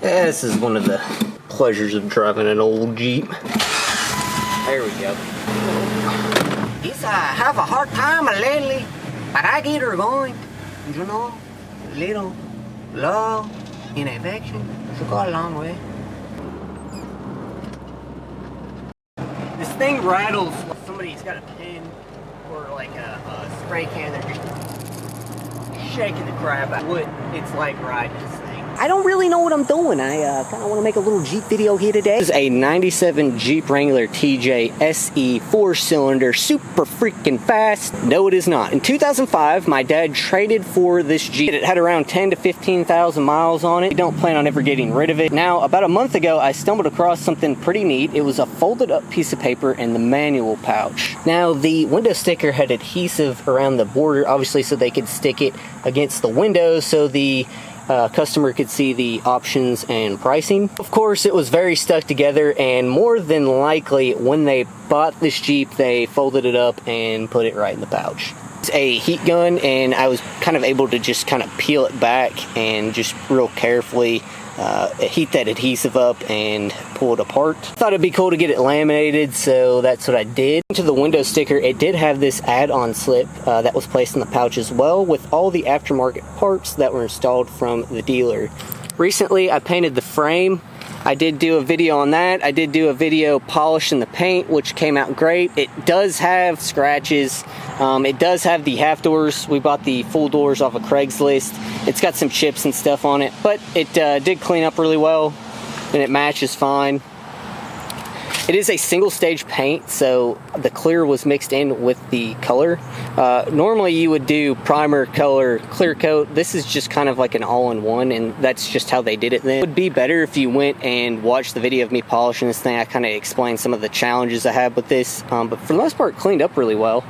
This is one of the pleasures of driving an old Jeep. There we go. It's have a hard time lately, but I get her going. You know, little love and affection should go a long way. This thing rattles. Somebody's got a pen or like a spray can. They're just shaking the crap out of what it's like riding this thing. I don't really know what I'm doing. I kind of want to make a little Jeep video here today. This is a 97 Jeep Wrangler TJ SE 4-cylinder, super freaking fast. No, it is not. In 2005, my dad traded for this Jeep. It had around 10 to 15,000 miles on it. I don't plan on ever getting rid of it. Now, about a month ago, I stumbled across something pretty neat. It was a folded up piece of paper in the manual pouch. Now, the window sticker had adhesive around the border, obviously, so they could stick it against the window so the customer could see the options and pricing. Of course, it was very stuck together, and more than likely, when they bought this Jeep, they folded it up and put it right in the pouch. It's a heat gun, and I was kind of able to just kind of peel it back and just real carefully heat that adhesive up and pull it apart. Thought it'd be cool to get it laminated, so that's what I did. To the window sticker, it did have this add-on slip that was placed in the pouch as well, with all the aftermarket parts that were installed from the dealer. Recently, I painted the frame. I did do a video on that. I did do a video polishing the paint, which came out great. It does have scratches. It does have the half doors. We bought the full doors off of Craigslist. It's got some chips and stuff on it, but it did clean up really well, and it matches fine. It is a single stage paint, so the clear was mixed in with the color. Normally you would do primer, color, clear coat. This is just kind of like an all-in-one, and that's just how they did it then. It would be better if you went and watched the video of me polishing this thing. I kind of explained some of the challenges I had with this, but for the most part, cleaned up really well.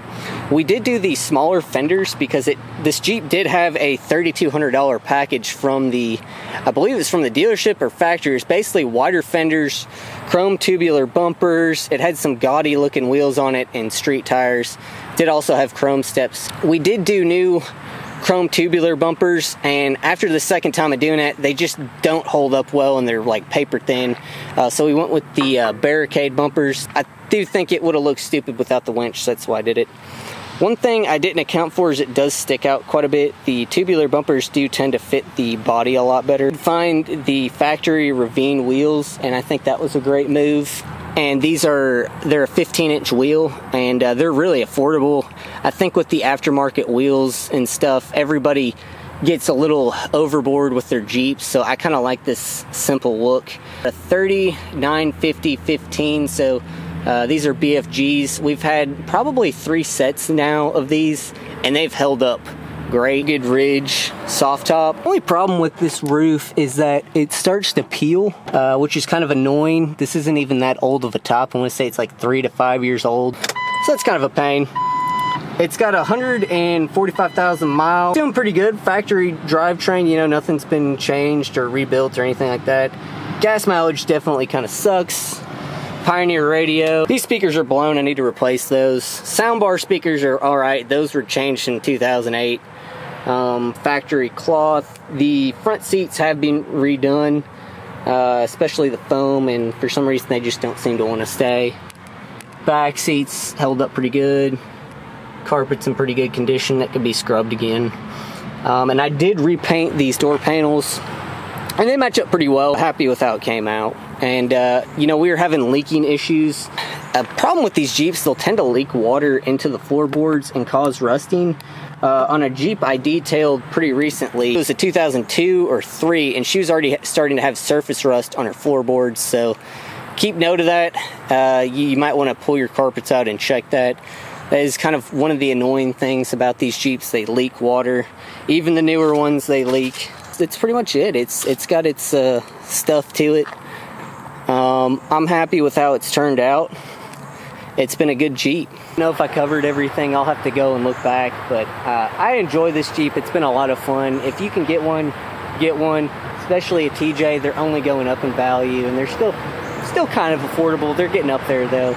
We did do the smaller fenders because this Jeep did have a $3,200 package from the, I believe it's from the dealership or factory. It's basically wider fenders, chrome tubular bumpers. It had some gaudy looking wheels on it and street tires. Did also have chrome steps. We did do new chrome tubular bumpers, and after the second time of doing it, they just don't hold up well, and they're like paper thin. So we went with the barricade bumpers. I do think it would have looked stupid without the winch, so that's why I did it. One thing I didn't account for is it does stick out quite a bit. The tubular bumpers do tend to fit the body a lot better. Find the factory Ravine wheels, and I think that was a great move. And they're a 15-inch wheel, and they're really affordable. I think with the aftermarket wheels and stuff, everybody gets a little overboard with their Jeeps, so I kind of like this simple look. A 3950/15, so these are BFGs. We've had probably 3 sets now of these, and they've held up great. Good ridge, soft top. The only problem with this roof is that it starts to peel, which is kind of annoying. This isn't even that old of a top. I want to say it's like 3 to 5 years old. So that's kind of a pain. It's got 145,000 miles. Doing pretty good. Factory drivetrain, you know, nothing's been changed or rebuilt or anything like that. Gas mileage definitely kind of sucks. Pioneer radio. These speakers are blown. I need to replace those. Soundbar speakers are alright. Those were changed in 2008. Factory cloth. The front seats have been redone, especially the foam, and for some reason they just don't seem to want to stay. Back seats held up pretty good. Carpet's in pretty good condition. That could be scrubbed again. And I did repaint these door panels, and they match up pretty well. Happy with how it came out. And you know, we were having leaking issues. A problem with these Jeeps, they'll tend to leak water into the floorboards and cause rusting. On a Jeep I detailed pretty recently, it was a 2002 or 3, and she was already starting to have surface rust on her floorboards, so keep note of that. You might want to pull your carpets out and check that. That is kind of one of the annoying things about these Jeeps. They leak water. Even the newer ones, they leak. That's pretty much it. It's got its stuff to it. I'm happy with how it's turned out. It's been a good Jeep. I don't know if I covered everything. I'll have to go and look back, but I enjoy this Jeep. It's been a lot of fun. If you can get one, especially a TJ. They're only going up in value, and they're still kind of affordable. They're getting up there though.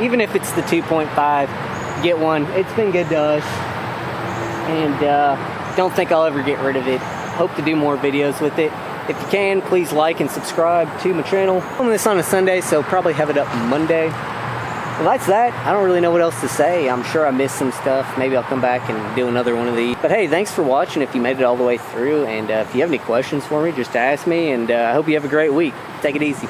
Even if it's the 2.5, get one. It's been good to us, and don't think I'll ever get rid of it. Hope to do more videos with it. If you can, please like and subscribe to my channel. I'm filming this on a Sunday, so probably have it up Monday. Well, that's that. I don't really know what else to say. I'm sure I missed some stuff. Maybe I'll come back and do another one of these. But hey, thanks for watching if you made it all the way through. And if you have any questions for me, just ask me. And I hope you have a great week. Take it easy.